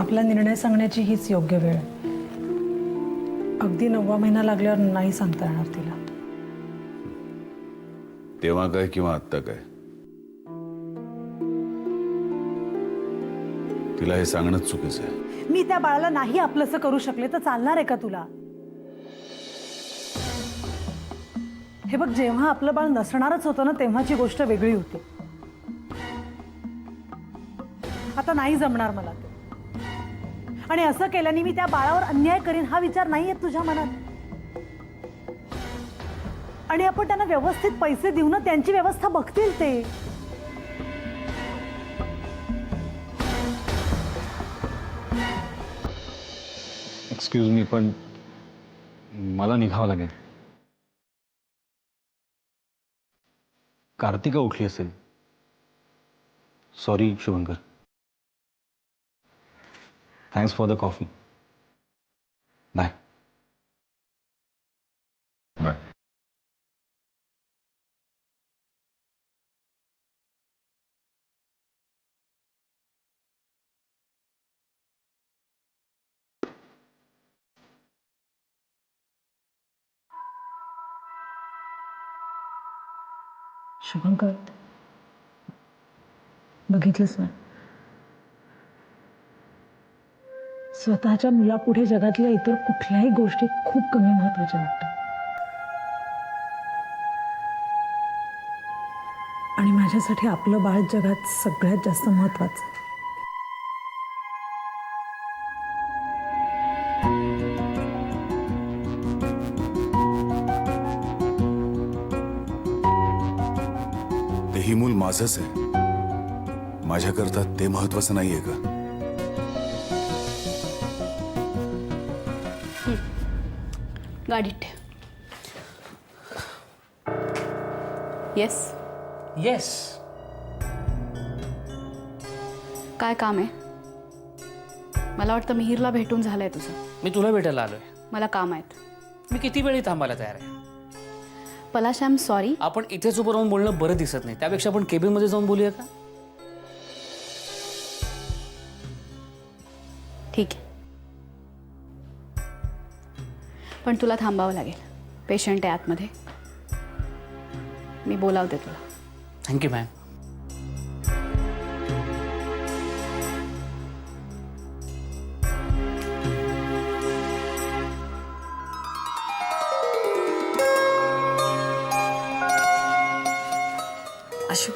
आपला निर्णय सांगण्याची हीच योग्य वेळ आहे. अगदी 9वा महिना लागल्यावर नाही सांगता येणार तिला. तेव्हा काय किंवा आत्ता काय, तिला हे सांगणंच चुकीचं आहे. मी त्या बाळाला नाही आपलंसं करू शकले तर चालणार आहे का तुला? हे बघ, जेव्हा आपलं बाळ नसणारच होतं ना तेव्हाची गोष्ट वेगळी होती. आता नाही जमणार मला ते. आणि असं केल्याने मी त्या बाळावर अन्याय करीन हा विचार नाही येत तुझ्या मनात? आणि आपण त्यांना व्यवस्थित पैसे देऊ ना, त्यांची व्यवस्था बघतील ते. एक्सक्यूज मी, पण मला निघावं लागेल. कार्तिका उठली असेल. Sorry Shubhankar. Thanks for the coffee. Bye. Bye. Shubhankar, बघितलंस ना, स्वतःच्या मुलापुढे जगातल्या इतर कुठल्याही गोष्टी खूप कमी महत्वाच्या वाटतात. आणि माझ्यासाठी आपलं बाळ जगात सगळ्यात जास्त महत्वाचं. तेही मूल माझंच आहे. माझ्याकरता ते महत्वाचं नाहीये का? गाडीत ठेव. येस. येस. काय काम आहे? मला वाटतं मिहिरला भेटून झालंय तुझं. मी तुला भेटायला आलोय. मला काम आहेत. मी किती वेळी थांबायला तयार आहे. पलाश, आय एम सॉरी. आपण इथेच उभं राहून बोलणं बरं दिसत नाही. त्यापेक्षा आपण केबिन मध्ये जाऊन बोलूया का? ठीक आहे, पण तुला थांबावं लागेल. पेशंट आहे आतमध्ये. मी बोलावते तुला. Thank you ma'am. आशू,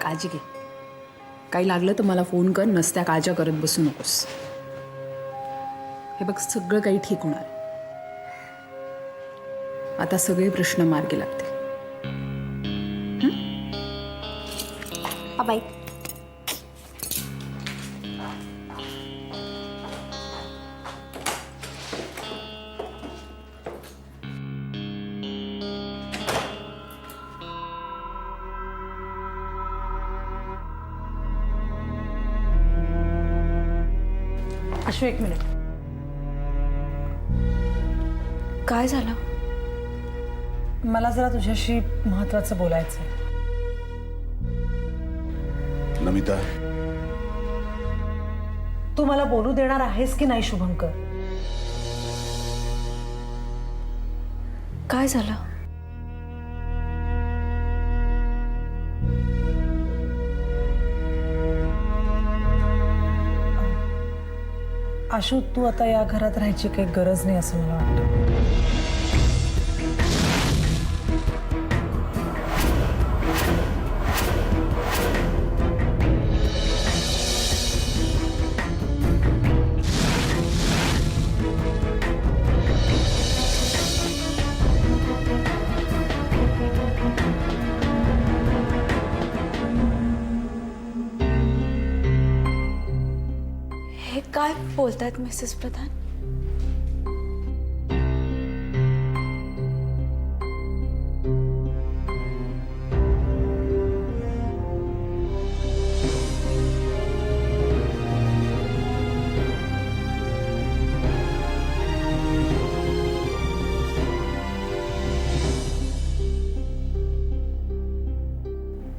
काळजी घे. काही लागलं तर मला फोन कर. नसत्या काळज्या करत बसू नकोस. हे बघ, सगळं काही ठीक होणार आहे. आता सगळे प्रश्न मार्गी लागतील. बाय. अशू, एक मिनिट. काय झालं? मला जरा तुझ्याशी महत्वाचं बोलायचं आहे. नमिता, तू मला बोलू देणार आहेस की नाही शुभंकर? काय झालं? आशू, तू आता या घरात राहायची काही गरज नाही असं मला वाटतं. हे काय बोलतायत मिसेस प्रधान?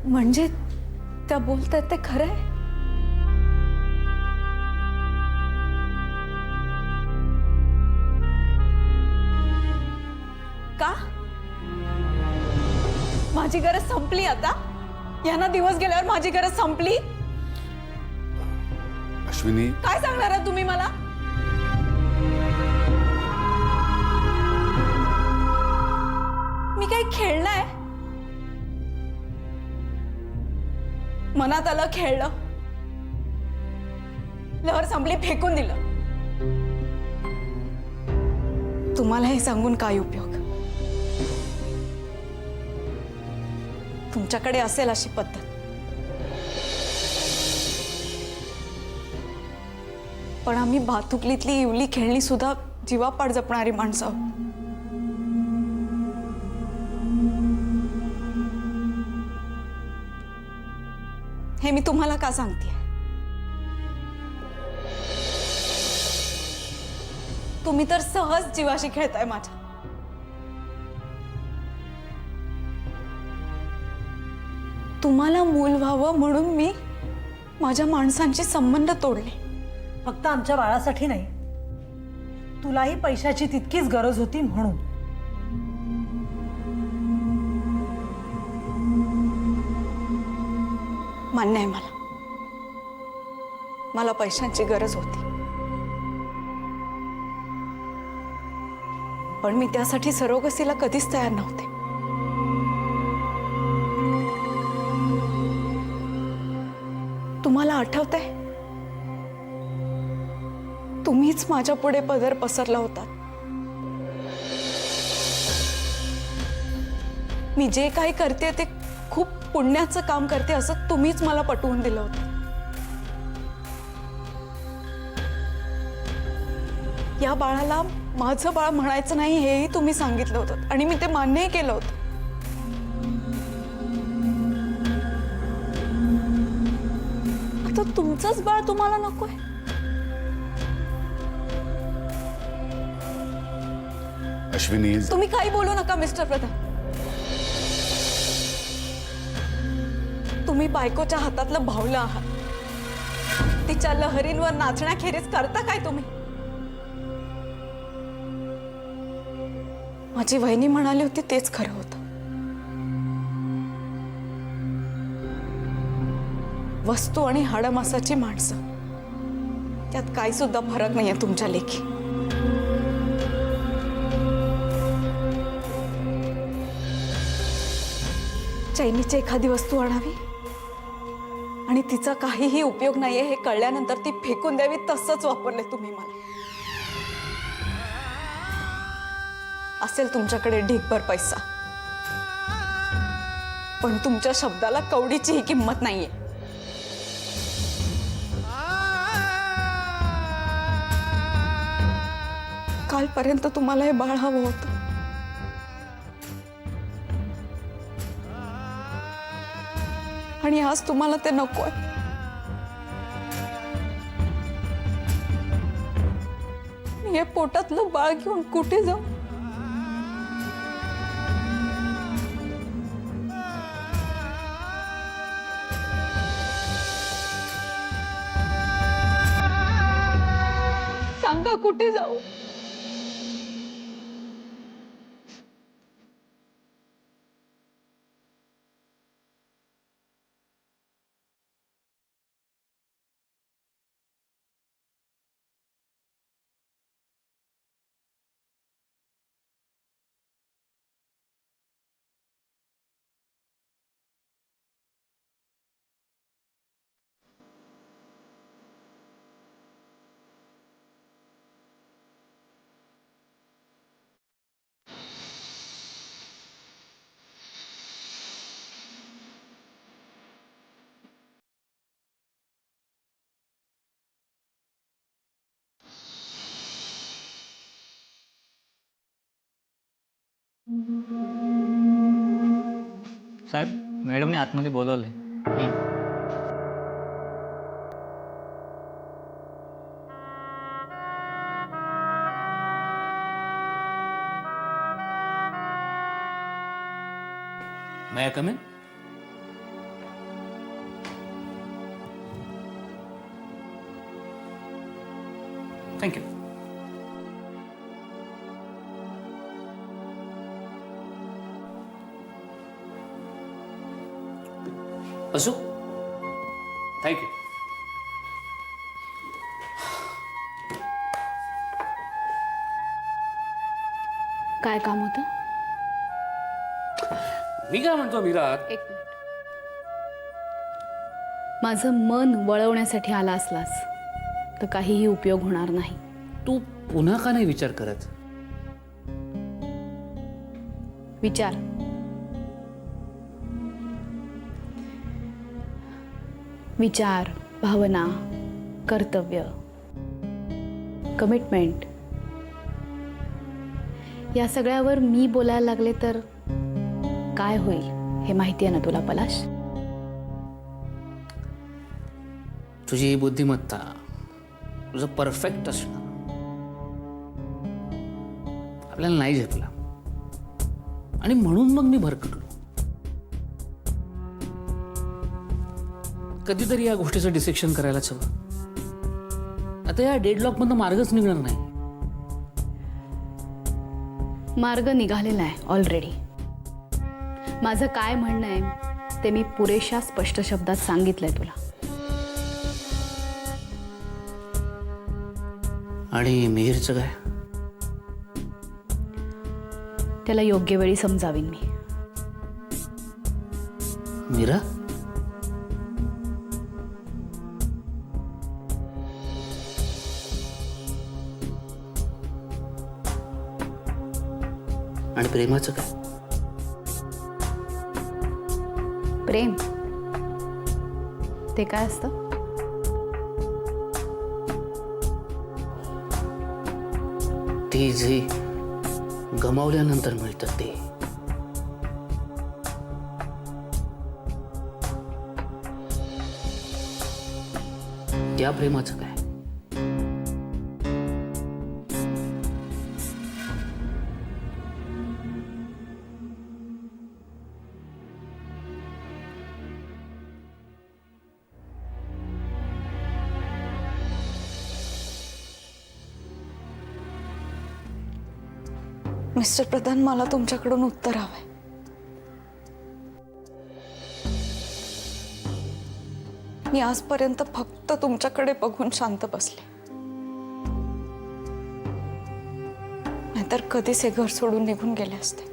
म्हणजे त्या बोलतायत ते खरं आहे? माझी गरज संपली आता? यांना दिवस गेल्यावर माझी गरज संपली? अश्विनी, काय सांगणार आहात तुम्ही मला? मी काही खेळलाय? मनात आलं खेळलं, लहर संपली फेकून दिलं. तुम्हाला हे सांगून काय उपयोग? तुमच्याकडे असेल अशी पद्धत. पण आम्ही भातुकलीतली इवली खेळणी सुद्धा जीवापाड जपणारी माणसं आहोत. हे मी तुम्हाला का सांगतेय? तुम्ही तर सहज जीवाशी खेळताय माझ्या. तुम्हाला मूल व्हावं म्हणून मी माझ्या माणसांशी संबंध तोडले. फक्त आमच्या बाळासाठी नाही, तुलाही पैशाची तितकीच गरज होती म्हणून. मान्य आहे मला पैशांची गरज होती, पण मी त्यासाठी सरोगसीला कधीच तयार नव्हते. तुम्हाला आठवतंय? तुम्हीच माझ्या पुढे पदर पसरला होता. मी जे काही करते ते खूप पुण्याचं काम करते असं तुम्हीच मला पटवून दिलं होतं. या बाळाला माझं बाळ म्हणायचं नाही हेही तुम्ही सांगितलं होतं आणि मी ते मान्यही केलं होतं. आता तुमचंच बाळ तुम्हाला नकोय? अश्विनी, तुम्ही काही बोलू नका मिस्टर प्रधान. तुम्ही बायकोच्या हातातलं भावलं आहात. तिच्या लहरींवर नाचण्याखेरीज करता काय तुम्ही? माझी वहिनी म्हणाली होती तेच खरं होतं. वस्तू आणि हाडमासाची माणसं, त्यात काही सुद्धा फरक नाहीये तुमच्या लेखी. चैनीची एखादी वस्तू आणावी आणि तिचा काहीही उपयोग नाहीये हे कळल्यानंतर ती फेकून द्यावी, तसंच वापरले तुम्ही मला. असेल तुमच्याकडे ढीगभर पैसा, पण तुमच्या शब्दाला कवडीचीही किंमत नाहीये. कालपर्यंत तुम्हाला हे बाळ हवं होतं, आणि आज तुम्हाला ते नकोय. मी हे पोटातलं बाळ घेऊन कुठे जाऊ? सांगा कुठे जाऊ? साहेब, मॅडमने आतमध्ये बोलवलंय. May I come in? Thank you. असू, थँक्यू. काय काम होतं? मी काय म्हणतो मीरा, एक मिनिट. माझं मन वळवण्यासाठी आला असलास तर काहीही उपयोग होणार नाही. तू पुन्हा का नाही विचार करत? विचार. विचार, भावना, कर्तव्य, कमिटमेंट या सगळ्यावर मी बोलायला लागले तर काय होईल हे माहिती आहे ना तुला पलाश? तुझी ही बुद्धिमत्ता, तुझं परफेक्ट असणं आपल्याला नाही झेपला आणि म्हणून मग मी भरकटलो. कधीतरी या गोष्टीचं डिसेक्शन करायलाच हवं. आता या डेडलॉक मधनं मार्गच निघणार नाही. मार्ग निघालेला आहे ऑलरेडी. माझं काय म्हणणं आहे ते मी पुरेशा स्पष्ट शब्दात सांगितलंय तुला. आणि मिहीरचं काय? त्याला योग्य वेळी समजावीन मी. मीरा, आणि प्रेमाचं काय? प्रेम ते काय असतं? ते जे गमावल्यानंतर मिळतं ते. त्या प्रेमाचं काय? मिस्टर प्रधान, मला तुमच्याकडून उत्तर हवंय. मी आजपर्यंत फक्त तुमच्याकडे बघून शांत बसले, नाहीतर कधीच हे घर सोडून निघून गेले असते.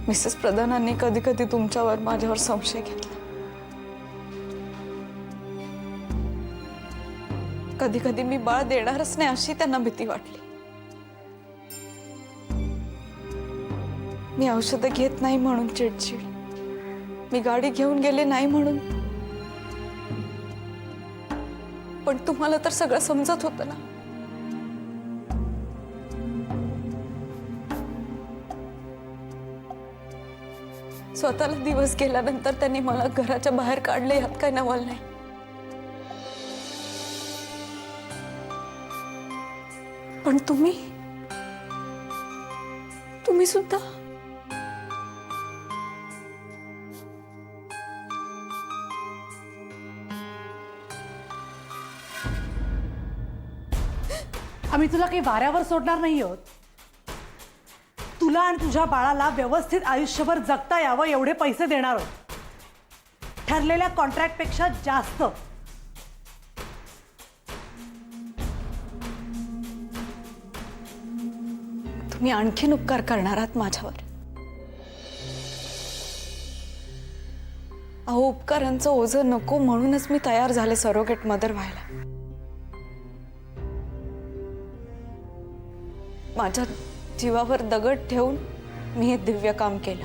मिसेस प्रधानांनी कधी कधी तुमच्यावर माझ्यावर संशय घेतला. कधी कधी मी बाळ देणारच नाही अशी त्यांना भीती वाटली. मी औषधं घेत नाही म्हणून चिडचिड, मी गाडी घेऊन गेले नाही म्हणून. पण तुम्हाला तर सगळं समजत होतं ना. स्वतःला दिवस गेल्यानंतर त्यांनी मला घराच्या बाहेर काढले यात काही नवल नाही. पण तुम्ही सुद्धा आम्ही तुला काही वाऱ्यावर सोडणार नाही आहोत. तुला आणि तुझ्या बाळाला व्यवस्थित आयुष्यभर जगता यावं एवढे पैसे देणार आहोत, ठरलेल्या कॉन्ट्रॅक्टपेक्षा जास्त. तुम्ही आणखीन उपकार करणार आहात माझ्यावर. अहो, उपकारांचं ओझं नको म्हणूनच मी तयार झाले सरोगेट मदर व्हायला. माझ्या जीवावर दगड ठेवून मी हे दिव्य काम केलं.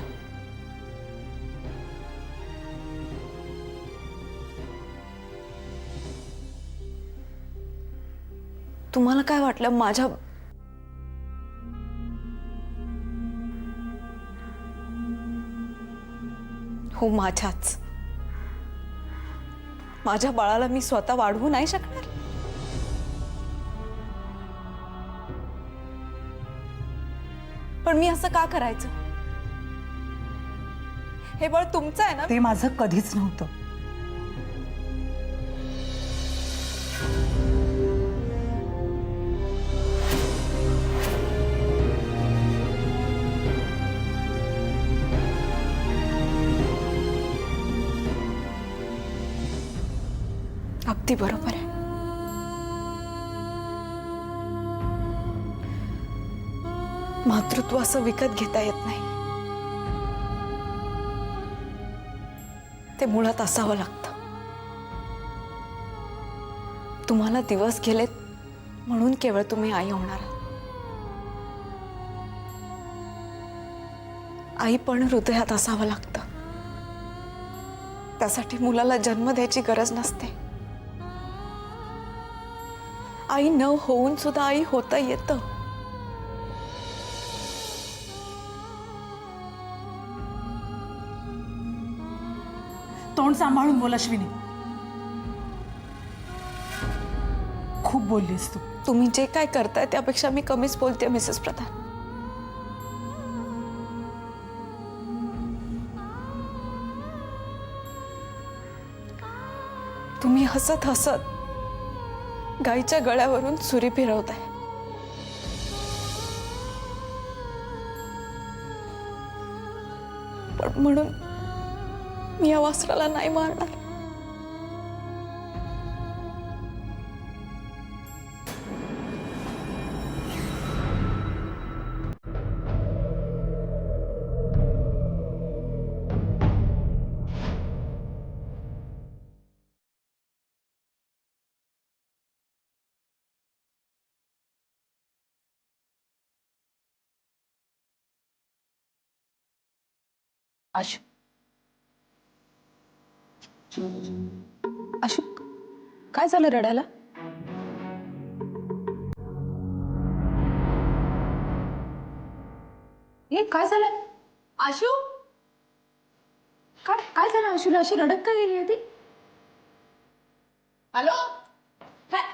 तुम्हाला काय वाटलं माझ्या हो माझ्या बाळाला मी स्वतः वाढवू नाही शकणार. पण मी असं का करायचं? हे बाळ तुमचं आहे ना. ते माझं कधीच नव्हतं. अगदी बरोबर आहे. मातृत्व असं विकत घेता येत नाही. ते मुळात असावं लागतं. तुम्हाला दिवस गेलेत म्हणून केवळ तुम्ही आई होणार आहात. आई पण हृदयात असावं लागतं. त्यासाठी मुलाला जन्म द्यायची गरज नसते. आई न होऊन सुद्धा आई होता येतं. तोंड सांभाळून बोल अश्विनी. खूप बोललीस तू. तुम्ही जे काय करताय त्यापेक्षा मी कमीच बोलते मिसेस प्रधान. तुम्ही हसत हसत गाईच्या गळ्यावरून सुरी फिरवताय. पण म्हणून मी या वासराला नाही मारणार. आशू आशू काय झालं रडायला? ए काय झालं आशू? काय काय झालं आशूला? अशी रडत का गेली होती? हॅलो काय?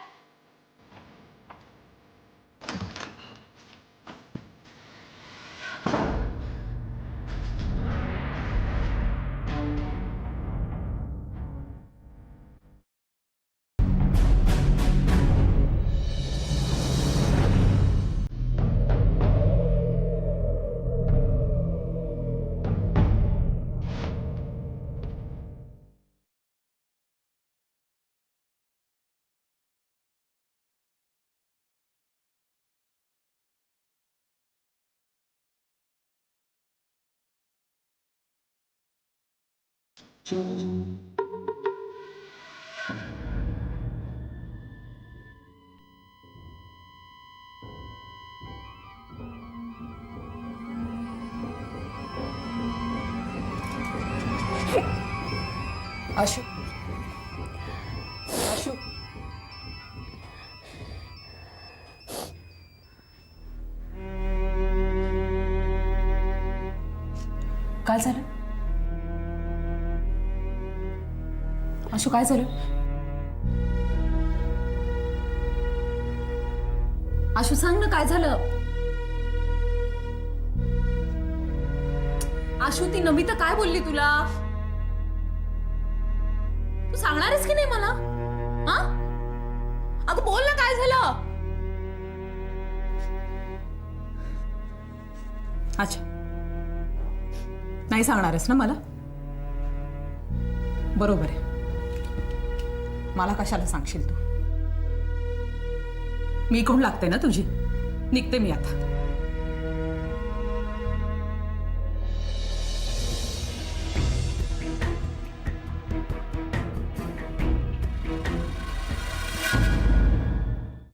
आशू आशू काय झालं? आशू काय झालं? आशू सांग ना काय झालं? आशू ती नमिता काय बोलली तुला? तू सांगणारच की नाही मला? हा अगं बोल ना काय झालं? अच्छा नाही सांगणारच ना मला? बरोबर आहे. मला कशाला सांगशील तू? मी कोण लागते ना तुझी? निघते मी आता.